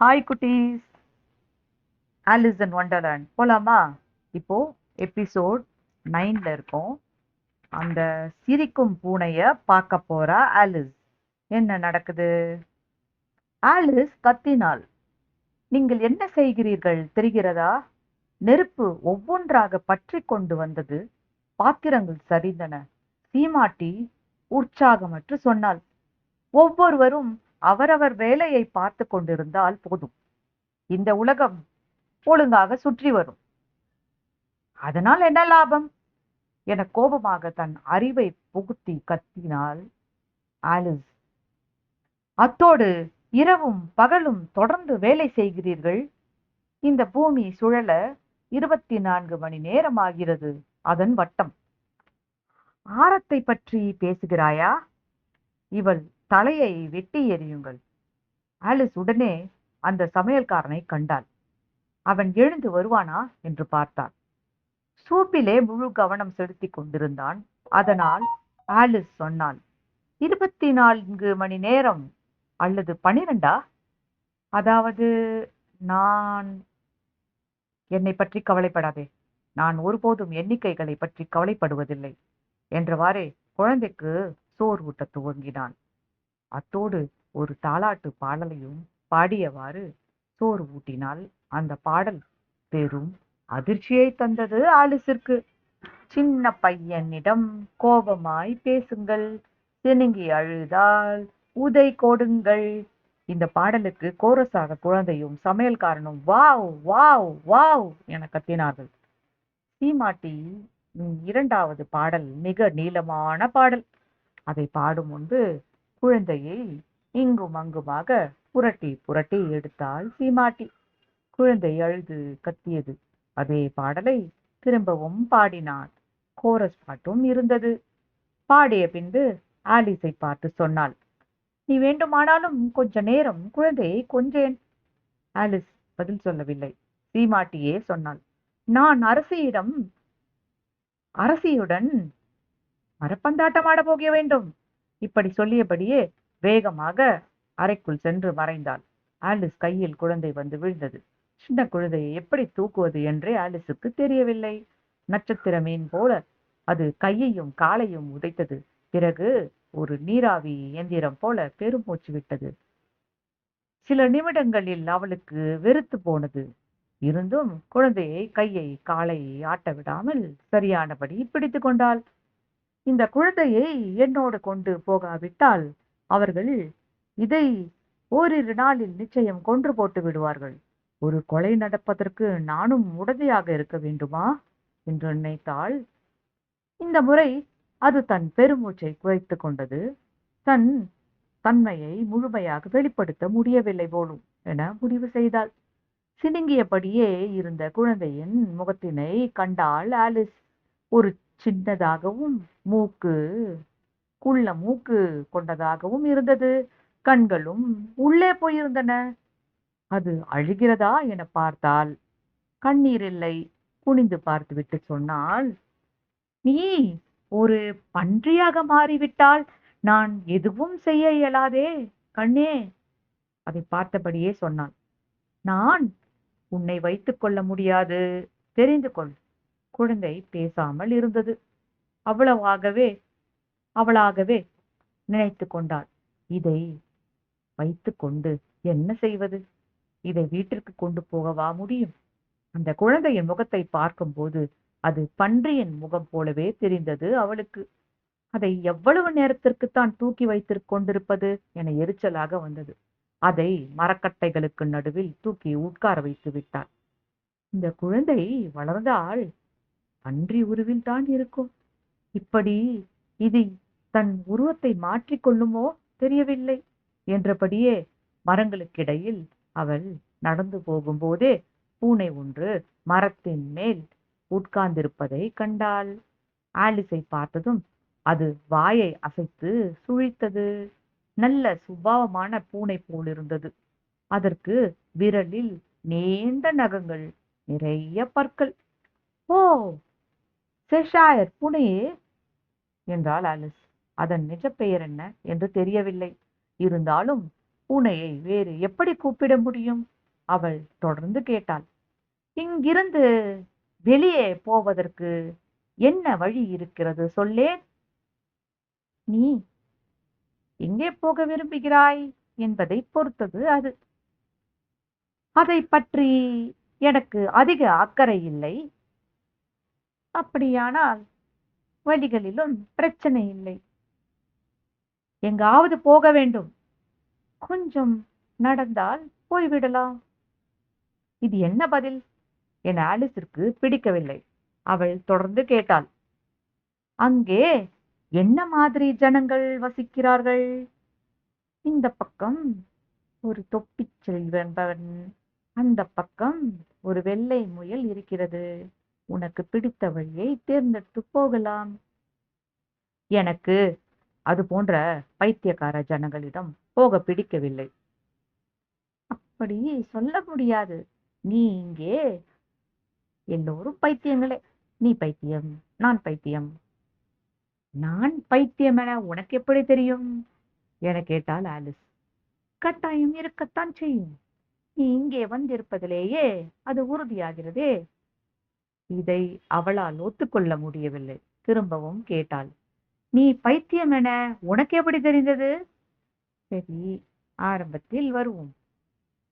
Hi குட்டீஸ். Alice இன் wonderland போலாமா? இப்போ எபிசோட் 9ல இருக்கோம். அந்த சிரிக்கும் பூனைய பார்க்க போறா ஆலிஸ். என்ன நடக்குது? ஆலிஸ் கத்தினாள். நீங்கள் என்ன செய்கிறீர்கள் தெரிகிறதா? நெருப்பு ஒவ்வொன்றாக பற்றி கொண்டு வந்தது. பாத்திரங்கள் சரிந்தன. சீமாட்டி உற்சாகமற்று சொன்னாள், ஒவ்வொருவரும் அவரவர் வேலையை பார்த்து கொண்டிருந்தால் போதும், இந்த உலகம் ஒழுங்காக சுற்றி வரும். அதனால் என்ன லாபம் என கோபமாக தன் அறிவை புகுத்தி கத்தினாள் ஆலிஸ். அத்தோடு இரவும் பகலும் தொடர்ந்து வேலை செய்கிறீர்கள். இந்த பூமி சுழல 24 மணி நேரம் ஆகிறது. அதன் வட்டம். ஆரத்தை பற்றி பேசுகிறாயா? இவள் தலையை வெட்டி எறியுங்கள். ஆலிஸ் உடனே அந்த சமையல்காரனை கண்டாள். அவன் எழுந்து வருவானா என்று பார்த்தாள். சூப்பிலே முழு கவனம் செலுத்தி கொண்டிருந்தான். அதனால் ஆலிஸ் சொன்னாள், 24 மணி நேரம் அல்லது 12? அதாவது நான் என்னை பற்றி கவலைப்படாதே. நான் ஒருபோதும் எண்ணிக்கைகளை பற்றி கவலைப்படுவதில்லை என்றவாறே குழந்தைக்கு சோறு ஊட்ட துவங்கினான். அத்தோடு ஒரு தாலாட்டு பாடலையும் பாடியவாறு சோறு ஊட்டினாள். அந்த பாடல் பெரும் அதிர்ச்சியை தந்தது ஆலிஸிற்கு. சின்ன பையனிடம் கோபமாய் பேசுங்கள், சினுங்கி அழுதால் உதை கொடுங்கள். இந்த பாடலுக்கு கோரஸாக குழந்தையும் சமையல்காரனும் வாவ் வாவ் வாவ் என கத்தினார்கள். சீமாட்டி இரண்டாவது பாடல் மிக நீளமான பாடல். அதை பாடும் முன்பு குழந்தையை இங்கும் அங்குமாக புரட்டி புரட்டி எடுத்தாள் சீமாட்டி. குழந்தை அழுது கத்தியது. அதே பாடலை திரும்பவும் பாடினாள். கோரஸ் பாட்டும் இருந்தது. பாடிய பின்பு ஆலிஸை பார்த்து சொன்னாள், நீ வேண்டுமானாலும் கொஞ்ச நேரம் குழந்தையை கொஞ்சேன். ஆலிஸ் பதில் சொல்லவில்லை. சீமாட்டியே சொன்னாள், நான் அரசியுடன் மரப்பந்தாட்டம் ஆட போக வேண்டும். இப்படி சொல்லியபடியே வேகமாக அறைக்குள் சென்று மறைந்தாள். ஆலிஸ் கையில் குழந்தை வந்து விழுந்தது. சின்ன குழந்தையை எப்படி தூக்குவது என்றே ஆலிஸுக்கு தெரியவில்லை. நட்சத்திர மீன் போல அது கையையும் காலையும் உதைத்தது. பிறகு ஒரு நீராவி இயந்திரம் போல பெருமூச்சு விட்டது. சில நிமிடங்களில் அவளுக்கு வெறுத்து போனது. இருந்தும் குழந்தையை கையை காலை ஆட்ட விடாமல் சரியானபடி பிடித்து கொண்டாள். இந்த குழந்தையை என்னோடு கொண்டு போகாவிட்டால் அவர்கள் இதை ஓரிரு நாளில் நிச்சயம் கொன்று போட்டு விடுவார்கள். ஒரு கொலை நடப்பதற்கு நானும் உடந்தையாக இருக்க வேண்டுமா என்று நினைத்தாள். இந்த முறை அது தன் பெருமூச்சை குறைத்து கொண்டது. தன் தன்மையை முழுமையாக வெளிப்படுத்த முடியவில்லை போலும் என முடிவு செய்தாள். சினுங்கியபடியே இருந்த குழந்தையின் முகத்தினை கண்டாள் ஆலிஸ். ஒரு சின்னதாகவும் குள்ள மூக்கு கொண்டதாகவும் இருந்தது. கண்களும் உள்ளே போயிருந்தன. அது அழுகிறதா என பார்த்தாள். கண்ணீர் இல்லை. குனிந்து பார்த்துவிட்டு சொன்னாள், நீ ஒரு பன்றியாக மாறிவிட்டால் நான் எதுவும் செய்ய இயலாதே கண்ணே. அதை பார்த்தபடியே சொன்னாள், நான் உன்னை வைத்துக் கொள்ள முடியாது, தெரிந்து கொள். குழந்தை பேசாமல் இருந்தது. அவளாகவே நினைத்து கொண்டாள், இதை வைத்து கொண்டு என்ன செய்வது? இதை வீட்டிற்கு கொண்டு போகவா முடியும்? அந்த குழந்தையின் முகத்தை பார்க்கும்போது அது பன்றியின் முகம் போலவே தெரிந்தது அவளுக்கு. அதை எவ்வளவு நேரத்திற்குத்தான் தூக்கி வைத்துக் கொண்டிருப்பது என எரிச்சலாக வந்தது. அதை மரக்கட்டைகளுக்கு நடுவில் தூக்கி உட்கார வைத்து விட்டாள். இந்த குழந்தை வளர்ந்தால் பன்றி உருவில் தான் இருக்கும். இப்படி இது தன் உருவத்தை மாற்றிக்கொள்ளுமோ தெரியவில்லை என்றபடியே மரங்களுக்கிடையில் அவள் நடந்து போகும்போதே பூனை ஒன்று மரத்தின் மேல் உட்கார்ந்திருப்பதை கண்டாள். ஆலிஸை பார்த்ததும் அது வாயை அசைத்து சுழித்தது. நல்ல சுபாவமான பூனை போலிருந்தது. அதற்கு விரலில் நீண்ட நகங்கள், நிறைய பற்கள். ஓ, செஷாயர் பூனையே என்றாள் ஆலிஸ். அதன் நிஜ பெயர் என்ன என்று தெரியவில்லை. இருந்தாலும் பூனையை வேறு எப்படி கூப்பிட முடியும்? அவள் தொடர்ந்து கேட்டாள். இங்கிருந்து வெளியே போவதற்கு என்ன வழி இருக்கிறது சொல்லேன். நீ எங்கே போக விரும்புகிறாய் என்பதைப் பொறுத்தது அது. அதைப் பற்றி எனக்கு அதிக அக்கறை இல்லை. அப்படியானால் வழிகளிலும் பிரச்சனை இல்லை. எங்காவது போக வேண்டும். கொஞ்சம் நடந்தால் போய்விடலாம். இது என்ன பதில் என ஆலிஸிற்கு பிடிக்கவில்லை. அவள் தொடர்ந்து கேட்டாள். அங்கே என்ன மாதிரி ஜனங்கள் வசிக்கிறார்கள்? இந்த பக்கம் ஒரு தொப்பிச் செல்வன், அந்த பக்கம் ஒரு வெள்ளை முயல் இருக்கிறது. உனக்கு பிடித்த வழியை தேர்ந்தெடுத்து போகலாம். எனக்கு அது போன்ற பைத்தியக்கார ஜனங்களிடம் போக பிடிக்கவில்லை. அப்படி சொல்ல முடியாது. நீ இங்கே எல்லோரும் பைத்தியங்களே. நீ பைத்தியம், நான் பைத்தியம். நான் பைத்தியம் என உனக்கு எப்படி தெரியும் என கேட்டாள் ஆலிஸ். கட்டாயம் இருக்கத்தான் செய்யும். நீ இங்கே வந்திருப்பதிலேயே அது உறுதியாகிறதே. இதை அவளால் ஒத்துக்கொள்ள முடியவில்லை. திரும்பவும் கேட்டாள். நீ பைத்தியம் என உனக்கு எப்படி தெரிந்தது? சரி,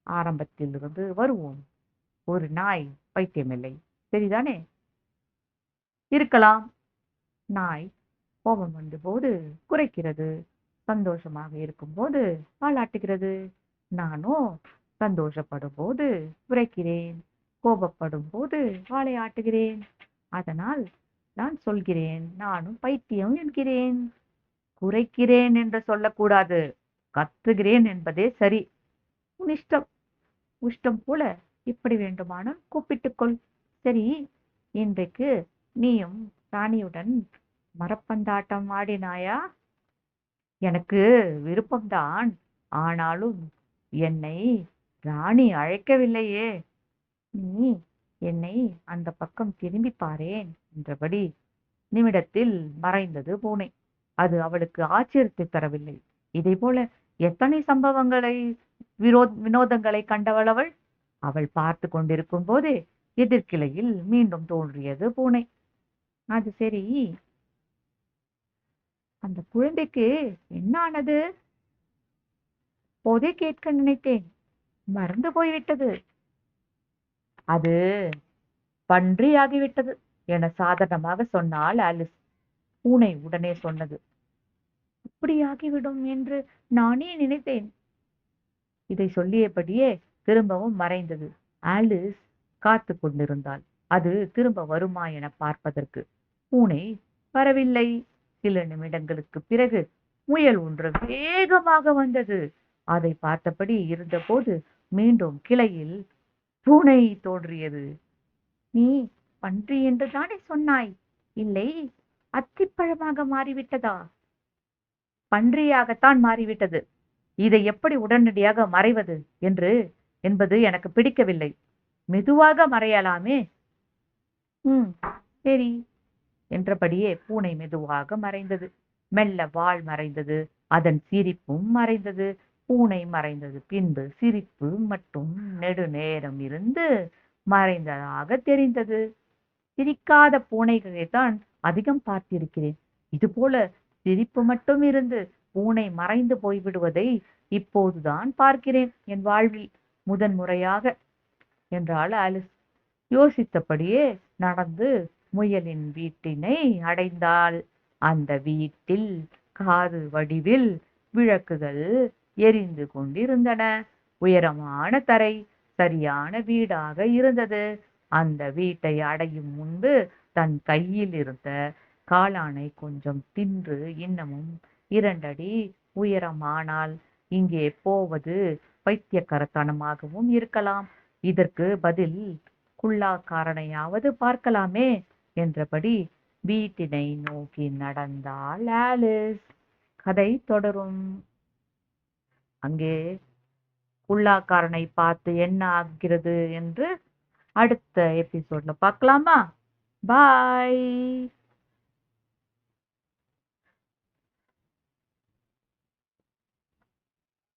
ஆரம்பத்திலிருந்து வருவோம். ஒரு நாய் பைத்தியமில்லை, சரிதானே? இருக்கலாம். நாய் கோபம் வந்தபோது குரைக்கிறது, சந்தோஷமாக இருக்கும்போது வாலாட்டுகிறது. நானோ சந்தோஷப்படும் போது குரைக்கிறேன், கோபப்படும் போது வாலை ஆட்டுகிறேன். அதனால் நான் சொல்கிறேன், நானும் பைத்தியம் என்கிறேன். குரைக்கிறேன் என்று சொல்லக்கூடாது, கத்துகிறேன் என்பதே சரி. உன் இஷ்டம். உஷ்டம் போல இப்படி வேண்டுமானால் கூப்பிட்டுக்கொள். சரி, இன்றைக்கு நீயும் ராணியுடன் மரப்பந்தாட்டம் ஆடினாயா? எனக்கு விருப்பம்தான். ஆனாலும் என்னை ராணி அழைக்கவில்லையே. நீ என்னை அந்த பக்கம் திரும்பி பாரேன் என்றபடி நிமிடத்தில் மறைந்தது பூனை. அது அவளுக்கு ஆச்சரியத்தை தரவில்லை. இதே போல எத்தனை சம்பவங்களை வினோதங்களை கண்டவள் அவள். அவள் பார்த்து கொண்டிருக்கும் போதே எதிர்கிளையில் மீண்டும் தோன்றியது பூனை. அது சரி, அந்த குழந்தைக்கு என்ன ஆனது? போதே கேட்க நினைத்தேன், மறந்து போய்விட்டது. அது பன்றியாகிவிட்டது என சாதாரணமாக சொன்னாள் ஆலிஸ். பூனை உடனே சொன்னது. இப்படியாகிவிடும் என்று நானே நினைத்தேன். இதை சொல்லியபடியே திரும்பவும் மறைந்தது. ஆலிஸ் காத்து கொண்டிருந்தாள், அது திரும்ப வருமா என பார்ப்பதற்கு. பூனை வரவில்லை. சில நிமிடங்களுக்கு பிறகு முயல் ஒன்று வேகமாக வந்தது. அதை பார்த்தபடி இருந்தபோது மீண்டும் கிளையில் பூனை தோன்றியது. நீ பன்றி என்று தானே சொன்னாய்? இல்லை, அத்திப்பழமாக மாறிவிட்டதா? பன்றியாகத்தான் மாறிவிட்டது. இதை எப்படி உடனடியாக மறைவது என்பது எனக்கு பிடிக்கவில்லை. மெதுவாக மறையலாமே. சரி என்றபடியே பூனை மெதுவாக மறைந்தது. மெல்ல வால் மறைந்தது, அதன் சிரிப்பும் மறைந்தது. பூனை மறைந்தது. பின்பு சிரிப்பு மட்டும் நெடுநேரம் இருந்து மறைந்ததாக தெரிந்தது. சிரிக்காத பூனைகளைத்தான் அதிகம் பார்த்திருக்கிறேன். இதுபோல சிரிப்பு மட்டும் இருந்து பூனை மறைந்து போய்விடுவதை இப்போதுதான் பார்க்கிறேன் என் வாழ்வில் முதன்முறையாக என்றாள் ஆலிஸ். யோசித்தபடியே நடந்து முயலின் வீட்டினை அடைந்தாள். அந்த வீட்டில் காது வடிவில் விளக்குகள் எரிந்து கொண்டிருந்தன. உயரமான தரை சரியான வீடாக இருந்தது. அந்த வீட்டை அடையும் முன்பு தன் கையில் இருந்த காளானை கொஞ்சம் தின்று இன்னமும் 2 அடி உயரமானால் இங்கே போவது பைத்தியக்காரத்தனமாகவும் இருக்கலாம். இதற்கு பதில் குல்லாக்காரனையாவது பார்க்கலாமே என்றபடி வீட்டினை நோக்கி நடந்தாள் ஆலிஸ். கதை தொடரும். அங்கே குல்லாக்காரனை பார்த்து என்ன ஆகிறது என்று அடுத்த எபிசோட்ல பார்க்கலாமா? பாய்.